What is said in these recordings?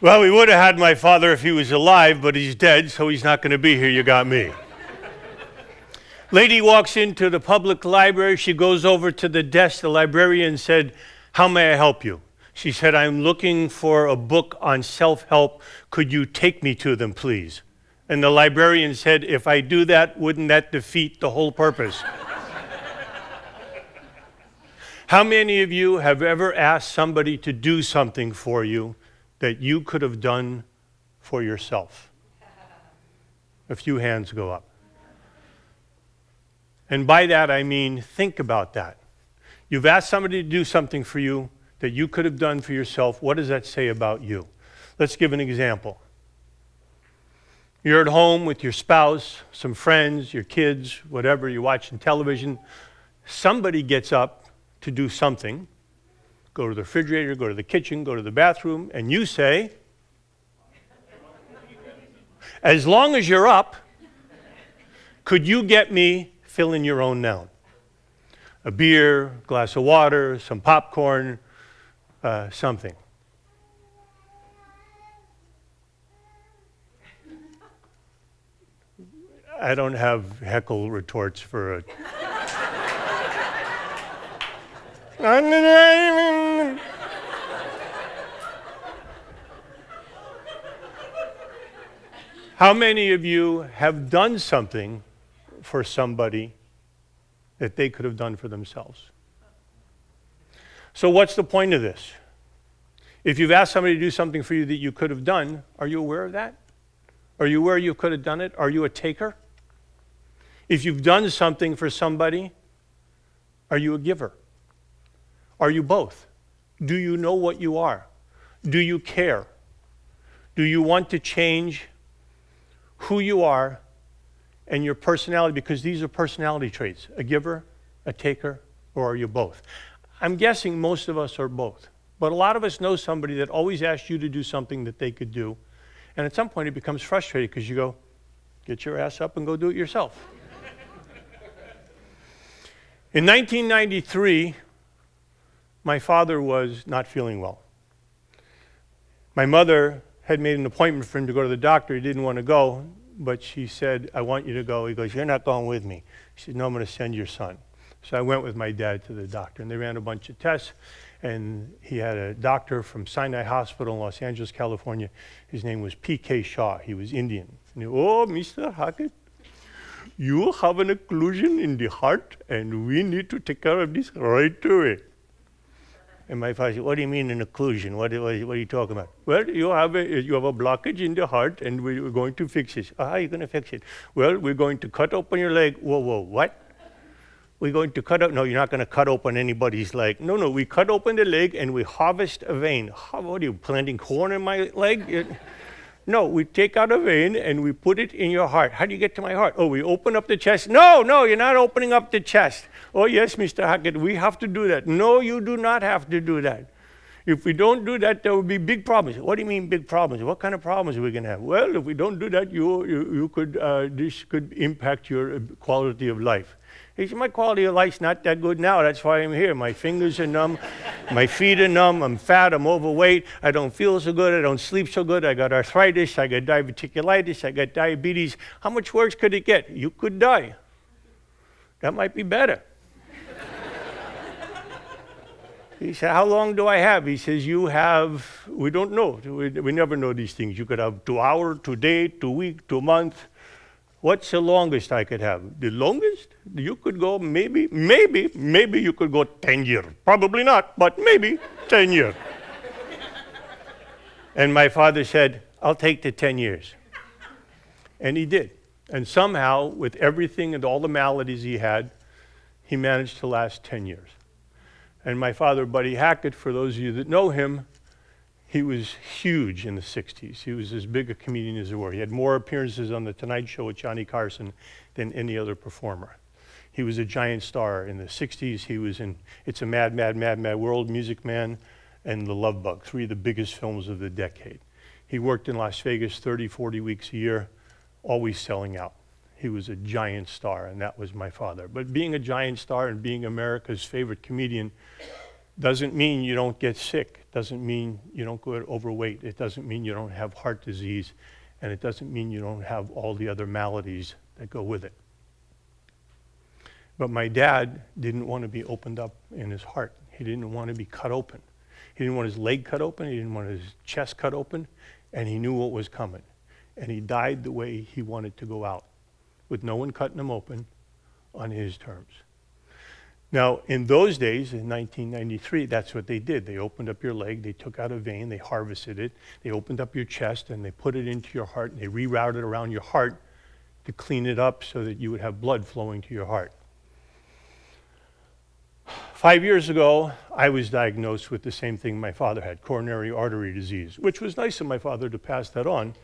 Well, we would have had my father if he was alive, but he's dead, so he's not going to be here. You got me. Lady walks into the public library. She goes over to the desk. The librarian said, "How may I help you?" She said, "I'm looking for a book on self-help. Could you take me to them, please?" And the librarian said, "If I do that, wouldn't that defeat the whole purpose?" How many of you have ever asked somebody to do something for you that you could have done for yourself? A few hands go up. And by that, I mean, think about that. You've asked somebody to do something for you that you could have done for yourself. What does that say about you? Let's give an example. You're at home with your spouse, some friends, your kids, whatever, you're watching television. Somebody gets up to do something, go to the refrigerator, go to the kitchen, go to the bathroom, and you say, "As long as you're up, could you get me," fill in your own noun, "a beer, a glass of water, some popcorn, something." I don't have heckle retorts for a... How many of you have done something for somebody that they could have done for themselves? So what's the point of this? If you've asked somebody to do something for you that you could have done, are you aware of that? Are you aware you could have done it? Are you a taker? If you've done something for somebody, are you a giver? Are you both? Do you know what you are? Do you care? Do you want to change who you are and your personality? Because these are personality traits. A giver, a taker, or are you both? I'm guessing most of us are both. But a lot of us know somebody that always asks you to do something that they could do. And at some point it becomes frustrating because you go, get your ass up and go do it yourself. In 1993, my father was not feeling well. My mother had made an appointment for him to go to the doctor. He didn't want to go, but she said, "I want you to go." He goes, "You're not going with me." She said, "No, I'm going to send your son." So I went with my dad to the doctor, and they ran a bunch of tests, and he had a doctor from Sinai Hospital in Los Angeles, California. His name was P.K. Shaw. He was Indian. And he, "Oh, Mr. Hackett, you have an occlusion in the heart, and we need to take care of this right away." And my father said, "What do you mean an occlusion? What are you talking about?" "Well, you have a blockage in the heart, and we're going to fix it." "How are you going to fix it?" "Well, we're going to cut open your leg." Whoa, what? We're going to cut up? No, you're not going to cut open anybody's leg. No, we cut open the leg and we harvest a vein. What are you, planting corn in my leg? No, we take out a vein and we put it in your heart. How do you get to my heart? Oh, we open up the chest. No, you're not opening up the chest. "Oh, yes, Mr. Hackett, we have to do that." "No, you do not have to do that. If we don't do that, there will be big problems." "What do you mean big problems? What kind of problems are we going to have?" "Well, if we don't do that, this could impact your quality of life." He said, "My quality of life's not that good now. That's why I'm here. My fingers are numb. My feet are numb. I'm fat. I'm overweight. I don't feel so good. I don't sleep so good. I got arthritis. I got diverticulitis. I got diabetes. How much worse could it get? You could die. That might be better." He said, "How long do I have?" He says, "You have," we don't know. We never know these things. You could have 2 hours, 2 days, 2 weeks, 2 months. What's the longest I could have? The longest? You could go maybe you could go 10 years. Probably not, but maybe 10 years. And my father said, "I'll take the 10 years." And he did. And somehow, with everything and all the maladies he had, he managed to last 10 years. And my father, Buddy Hackett, for those of you that know him, he was huge in the 60s. He was as big a comedian as there were. He had more appearances on The Tonight Show with Johnny Carson than any other performer. He was a giant star in the 60s. He was in It's a Mad, Mad, Mad, Mad World, Music Man, and The Love Bug, 3 of the biggest films of the decade. He worked in Las Vegas 30, 40 weeks a year, always selling out. He was a giant star, and that was my father. But being a giant star and being America's favorite comedian Doesn't mean you don't get sick. Doesn't mean you don't get overweight. It doesn't mean you don't have heart disease. And it doesn't mean you don't have all the other maladies that go with it. But my dad didn't want to be opened up in his heart. He didn't want to be cut open. He didn't want his leg cut open. He didn't want his chest cut open. And he knew what was coming. And he died the way he wanted to go out, with no one cutting him open on his terms. Now, in those days, in 1993, that's what they did. They opened up your leg, they took out a vein, they harvested it, they opened up your chest, and they put it into your heart, and they rerouted around your heart to clean it up so that you would have blood flowing to your heart. 5 years ago, I was diagnosed with the same thing my father had, coronary artery disease, which was nice of my father to pass that on.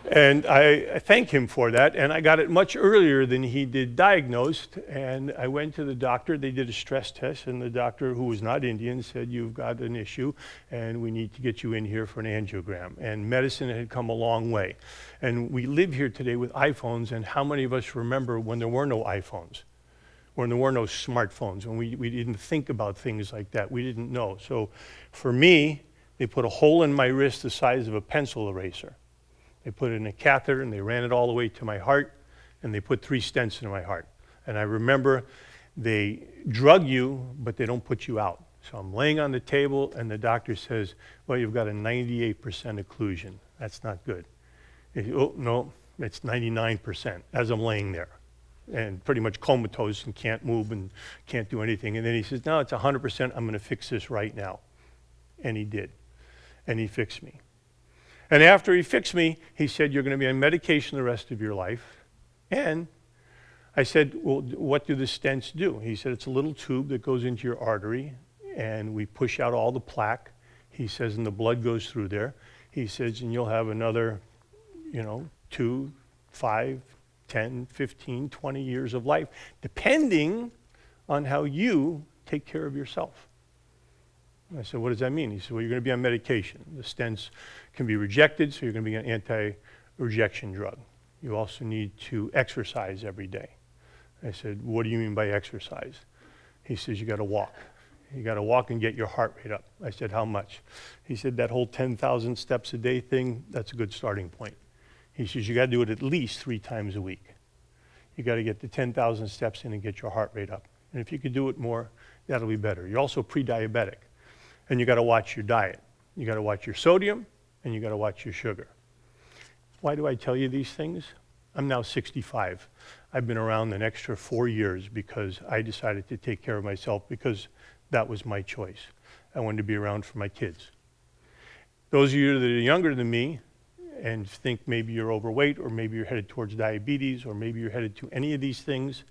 And I thank him for that. And I got it much earlier than he did diagnosed. And I went to the doctor. They did a stress test. And the doctor, who was not Indian, said, you've got an issue. And we need to get you in here for an angiogram. And medicine had come a long way. And we live here today with iPhones. And how many of us remember when there were no iPhones? When there were no smartphones? When we didn't think about things like that. We didn't know. So for me, they put a hole in my wrist the size of a pencil eraser. They put it in a catheter, and they ran it all the way to my heart, and they put 3 stents in my heart. And I remember they drug you, but they don't put you out. So I'm laying on the table, and the doctor says, well, you've got a 98% occlusion. That's not good. Oh, no, it's 99% as I'm laying there, and pretty much comatose and can't move and can't do anything. And then he says, no, it's 100%. I'm going to fix this right now. And he did. And he fixed me. And after he fixed me, he said, you're going to be on medication the rest of your life. And I said, well, what do the stents do? He said, it's a little tube that goes into your artery, and we push out all the plaque. He says, and the blood goes through there. He says, and you'll have another, 2, 5, 10, 15, 20 years of life, depending on how you take care of yourself. I said, what does that mean? He said, well, you're going to be on medication. The stents can be rejected, so you're going to be on anti-rejection drug. You also need to exercise every day. I said, what do you mean by exercise? He says, you got to walk. You got to walk and get your heart rate up. I said, how much? He said, that whole 10,000 steps a day thing, that's a good starting point. He says, you got to do it at least 3 times a week. You got to get the 10,000 steps in and get your heart rate up. And if you could do it more, that'll be better. You're also pre-diabetic. And you got to watch your diet. You got to watch your sodium, and you got to watch your sugar. Why do I tell you these things? I'm now 65. I've been around an extra 4 years because I decided to take care of myself because that was my choice. I wanted to be around for my kids. Those of you that are younger than me and think maybe you're overweight, or maybe you're headed towards diabetes, or maybe you're headed to any of these things,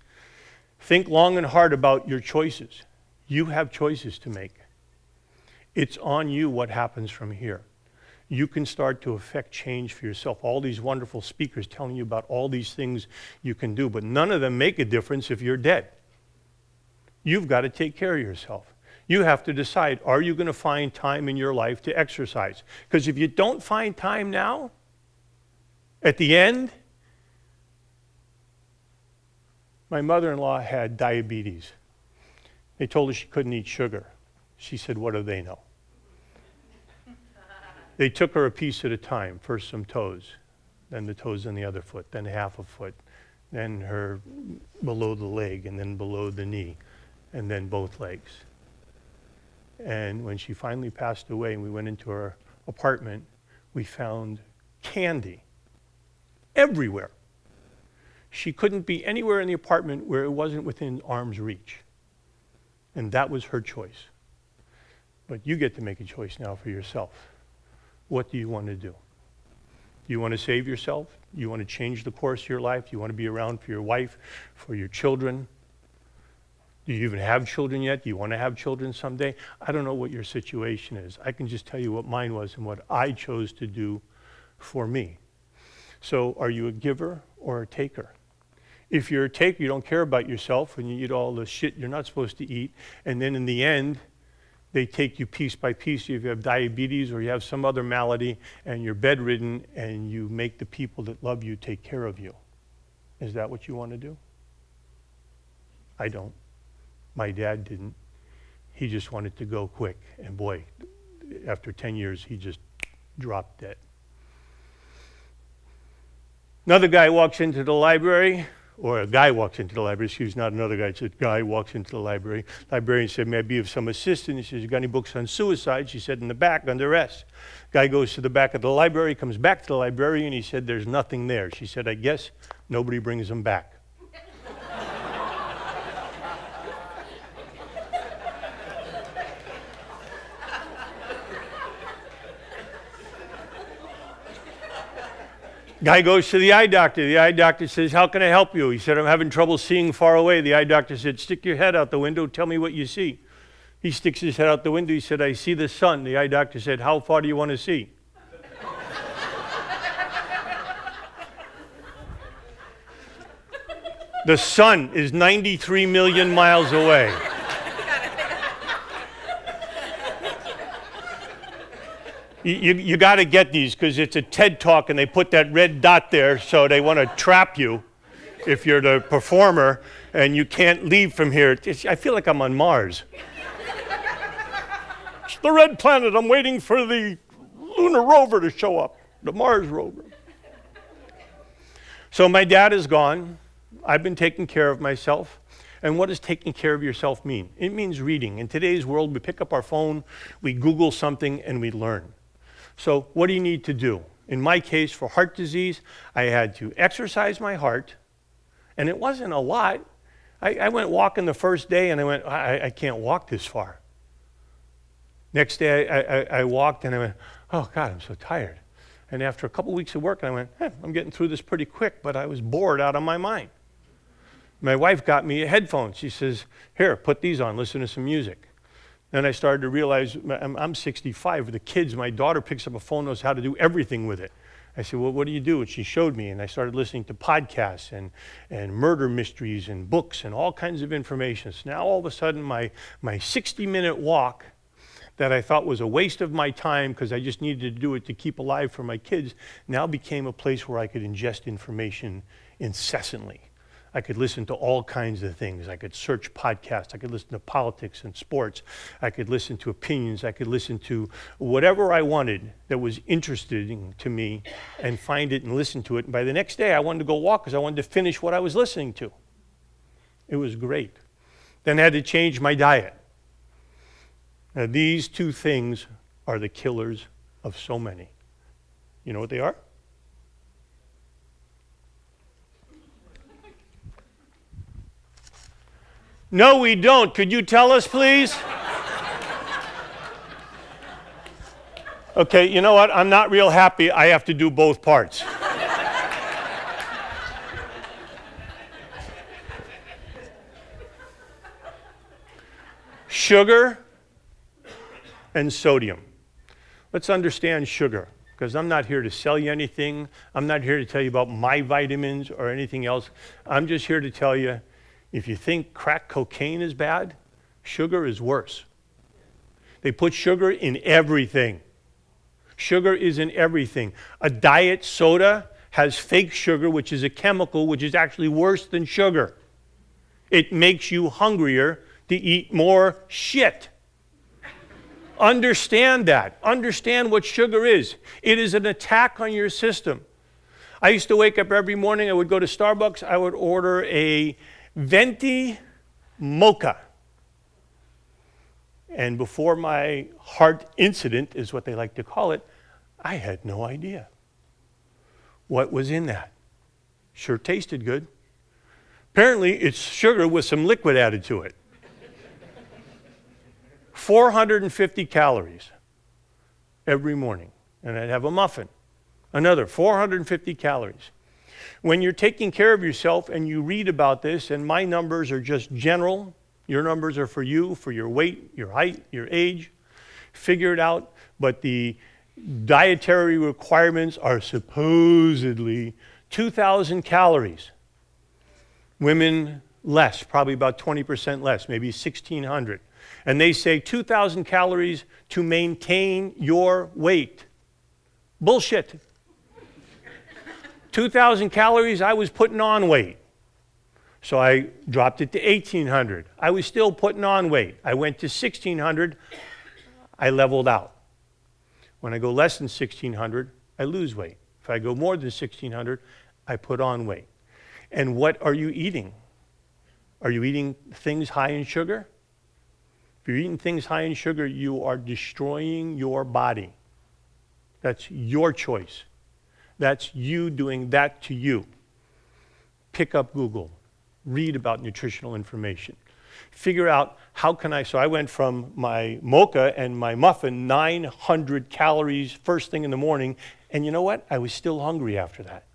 think long and hard about your choices. You have choices to make. It's on you what happens from here. You can start to affect change for yourself. All these wonderful speakers telling you about all these things you can do, but none of them make a difference if you're dead. You've got to take care of yourself. You have to decide, are you going to find time in your life to exercise? Because if you don't find time now, at the end, my mother-in-law had diabetes. They told her she couldn't eat sugar. She said, what do they know? They took her a piece at a time, first some toes, then the toes on the other foot, then half a foot, then her below the leg, and then below the knee, and then both legs. And when she finally passed away and we went into her apartment, we found candy everywhere. She couldn't be anywhere in the apartment where it wasn't within arm's reach. And that was her choice. But you get to make a choice now for yourself. What do you want to do? Do you want to save yourself? Do you want to change the course of your life? Do you want to be around for your wife, for your children? Do you even have children yet? Do you want to have children someday? I don't know what your situation is. I can just tell you what mine was and what I chose to do for me. So are you a giver or a taker? If you're a taker, you don't care about yourself and you eat all the shit you're not supposed to eat, and then in the end, they take you piece by piece. If you have diabetes or you have some other malady and you're bedridden, and you make the people that love you take care of you. Is that what you want to do? I don't. My dad didn't. He just wanted to go quick. And boy, after 10 years, he just dropped dead. Another guy walks into the library, or a guy walks into the library, excuse me, not another guy, it's a guy walks into the library. Librarian said, may I be of some assistance? He says, you got any books on suicide? She said, in the back, under S. Guy goes to the back of the library, comes back to the librarian, he said, there's nothing there. She said, I guess nobody brings them back. Guy goes to the eye doctor. The eye doctor says, how can I help you? He said, I'm having trouble seeing far away. The eye doctor said, stick your head out the window. Tell me what you see. He sticks his head out the window. He said, I see the sun. The eye doctor said, how far do you want to see? The sun is 93 million miles away. You got to get these because it's a TED Talk and they put that red dot there so they want to trap you if you're the performer and you can't leave from here. I feel like I'm on Mars. It's the red planet. I'm waiting for the lunar rover to show up, the Mars rover. So my dad is gone. I've been taking care of myself. And what does taking care of yourself mean? It means reading. In today's world, we pick up our phone, we Google something, and we learn. So what do you need to do? In my case, for heart disease, I had to exercise my heart, and it wasn't a lot. I went walking the first day, and I went, I can't walk this far. Next day, I walked, and I went, oh, God, I'm so tired. And after a couple weeks of work, I went, I'm getting through this pretty quick, but I was bored out of my mind. My wife got me headphones. She says, here, put these on, listen to some music. Then I started to realize I'm 65. The kids, my daughter picks up a phone, knows how to do everything with it. I said, well, what do you do? And she showed me, and I started listening to podcasts and murder mysteries and books and all kinds of information. So now all of a sudden my 60-minute walk that I thought was a waste of my time because I just needed to do it to keep alive for my kids now became a place where I could ingest information incessantly. I could listen to all kinds of things. I could search podcasts. I could listen to politics and sports. I could listen to opinions. I could listen to whatever I wanted that was interesting to me and find it and listen to it. And by the next day, I wanted to go walk because I wanted to finish what I was listening to. It was great. Then I had to change my diet. Now, these two things are the killers of so many. You know what they are? No, we don't. Could you tell us, please? Okay, you know what? I'm not real happy. I have to do both parts. Sugar and sodium. Let's understand sugar, because I'm not here to sell you anything. I'm not here to tell you about my vitamins or anything else. I'm just here to tell you, if you think crack cocaine is bad, sugar is worse. They put sugar in everything. Sugar is in everything. A diet soda has fake sugar, which is a chemical which is actually worse than sugar. It makes you hungrier to eat more shit. Understand that. Understand what sugar is. It is an attack on your system. I used to wake up every morning, I would go to Starbucks, I would order a venti mocha. And before my heart incident, is what they like to call it, I had no idea what was in that. Sure tasted good. Apparently, it's sugar with some liquid added to it. 450 calories every morning. And I'd have a muffin. Another 450 calories. When you're taking care of yourself and you read about this, and my numbers are just general, your numbers are for you, for your weight, your height, your age, figure it out. But the dietary requirements are supposedly 2,000 calories. Women less, probably about 20% less, maybe 1,600. And they say 2,000 calories to maintain your weight. Bullshit. 2,000 calories, I was putting on weight. So I dropped it to 1,800. I was still putting on weight. I went to 1,600. I leveled out. When I go less than 1,600, I lose weight. If I go more than 1,600, I put on weight. And what are you eating? Are you eating things high in sugar? If you're eating things high in sugar, you are destroying your body. That's your choice. That's you doing that to you. Pick up Google. Read about nutritional information. Figure out how can I, so I went from my mocha and my muffin, 900 calories first thing in the morning, and you know what? I was still hungry after that.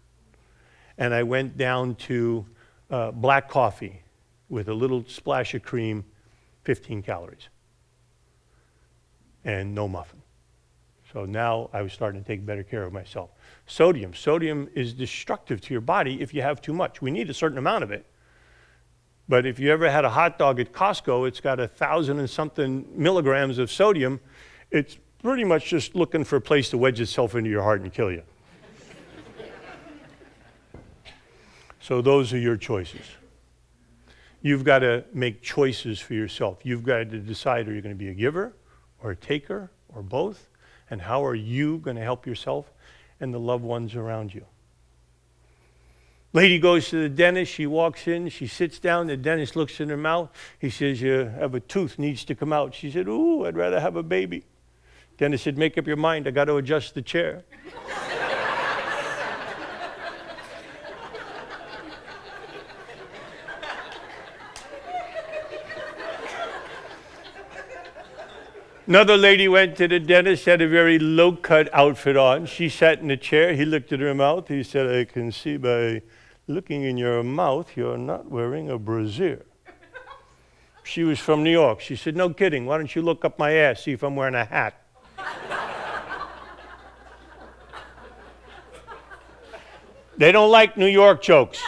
And I went down to black coffee with a little splash of cream, 15 calories, and no muffin. So now I was starting to take better care of myself. Sodium. Sodium is destructive to your body if you have too much. We need a certain amount of it. But if you ever had a hot dog at Costco, it's got 1,000 and something milligrams of sodium. It's pretty much just looking for a place to wedge itself into your heart and kill you. So those are your choices. You've got to make choices for yourself. You've got to decide, are you going to be a giver or a taker or both? And how are you going to help yourself and the loved ones around you? Lady goes to the dentist. She walks in. She sits down. The dentist looks in her mouth. He says, you have a tooth, needs to come out. She said, ooh, I'd rather have a baby. Dentist said, make up your mind. I got to adjust the chair. Another lady went to the dentist, had a very low-cut outfit on. She sat in the chair. He looked at her mouth. He said, I can see by looking in your mouth, you're not wearing a brassiere. She was from New York. She said, no kidding. Why don't you look up my ass, see if I'm wearing a hat? They don't like New York jokes.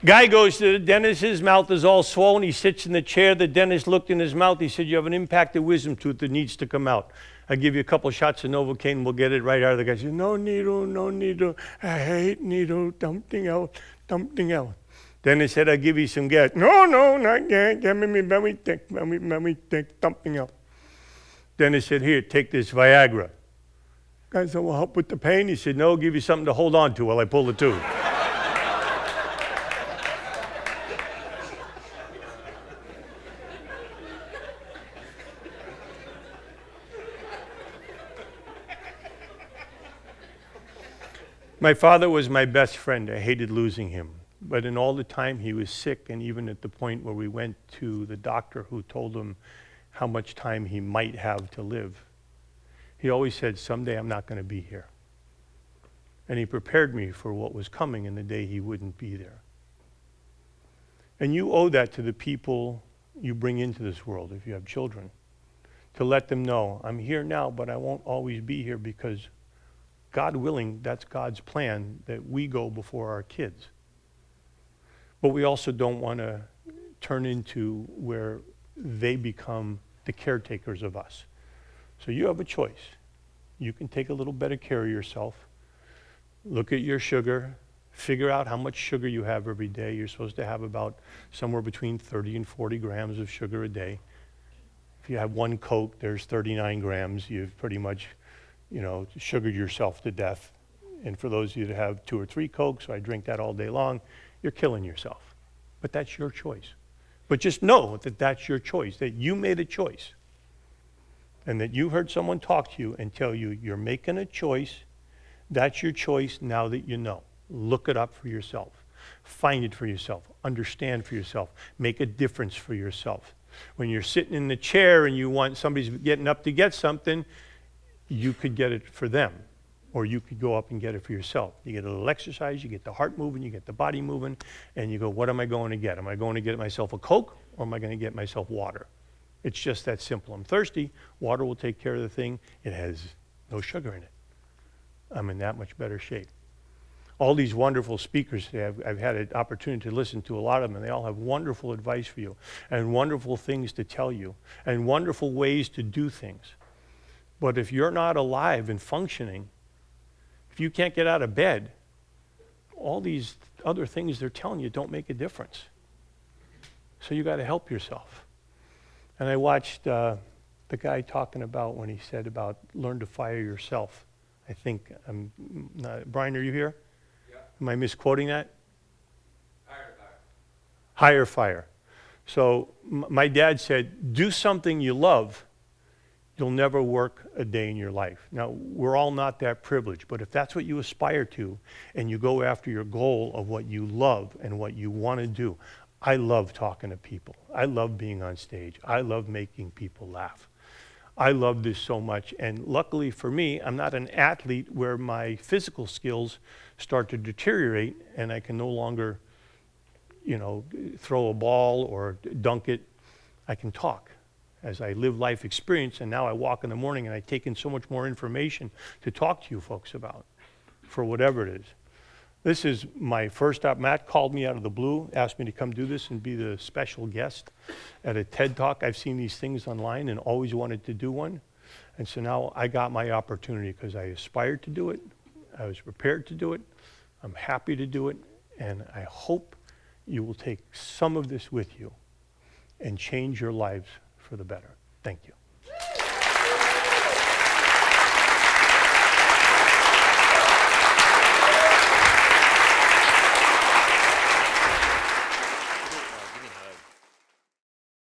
Guy goes to the dentist, his mouth is all swollen. He sits in the chair. The dentist looked in his mouth. He said, you have an impacted wisdom tooth that needs to come out. I'll give you a couple shots of Novocaine. We'll get it right out of the guy. He said, no needle, no needle. I hate needle. Something else, something else. Dentist said, I'll give you some gas. No, not gas. Give me very thick, something else. Dentist said, here, take this Viagra. Guy said, will help with the pain? He said, no, I'll give you something to hold on to while I pull the tooth. My father was my best friend. I hated losing him. But in all the time he was sick, and even at the point where we went to the doctor who told him how much time he might have to live, he always said, someday I'm not going to be here. And he prepared me for what was coming in the day he wouldn't be there. And you owe that to the people you bring into this world if you have children, to let them know, I'm here now, but I won't always be here because God willing, that's God's plan, that we go before our kids. But we also don't want to turn into where they become the caretakers of us. So you have a choice. You can take a little better care of yourself. Look at your sugar. Figure out how much sugar you have every day. You're supposed to have about somewhere between 30 and 40 grams of sugar a day. If you have one Coke, there's 39 grams. You've pretty much sugared yourself to death. And for those of you that have 2 or 3 Cokes, so I drink that all day long, you're killing yourself. But that's your choice. But just know that that's your choice, that you made a choice. And that you heard someone talk to you and tell you, you're making a choice. That's your choice now that you know. Look it up for yourself. Find it for yourself. Understand for yourself. Make a difference for yourself. When you're sitting in the chair and you want somebody's getting up to get something, you could get it for them, or you could go up and get it for yourself. You get a little exercise, you get the heart moving, you get the body moving, and you go, what am I going to get? Am I going to get myself a Coke, or am I going to get myself water? It's just that simple. I'm thirsty, water will take care of the thing. It has no sugar in it. I'm in that much better shape. All these wonderful speakers today, I've had an opportunity to listen to a lot of them, and they all have wonderful advice for you, and wonderful things to tell you, and wonderful ways to do things. But if you're not alive and functioning, if you can't get out of bed, all these other things they're telling you don't make a difference. So you got to help yourself. And I watched the guy talking about when he said about learn to fire yourself. I think, Brian, are you here? Yeah. Am I misquoting that? Higher fire. Higher fire. So my dad said, do something you love, you'll never work a day in your life. Now, we're all not that privileged, but if that's what you aspire to and you go after your goal of what you love and what you want to do, I love talking to people. I love being on stage. I love making people laugh. I love this so much, and luckily for me, I'm not an athlete where my physical skills start to deteriorate and I can no longer, throw a ball or dunk it. I can talk as I live life experience, and now I walk in the morning and I take in so much more information to talk to you folks about for whatever it is. This is my first stop. Matt called me out of the blue, asked me to come do this and be the special guest at a TED Talk. I've seen these things online and always wanted to do one. And so now I got my opportunity because I aspired to do it. I was prepared to do it. I'm happy to do it. And I hope you will take some of this with you and change your lives for the better. Thank you.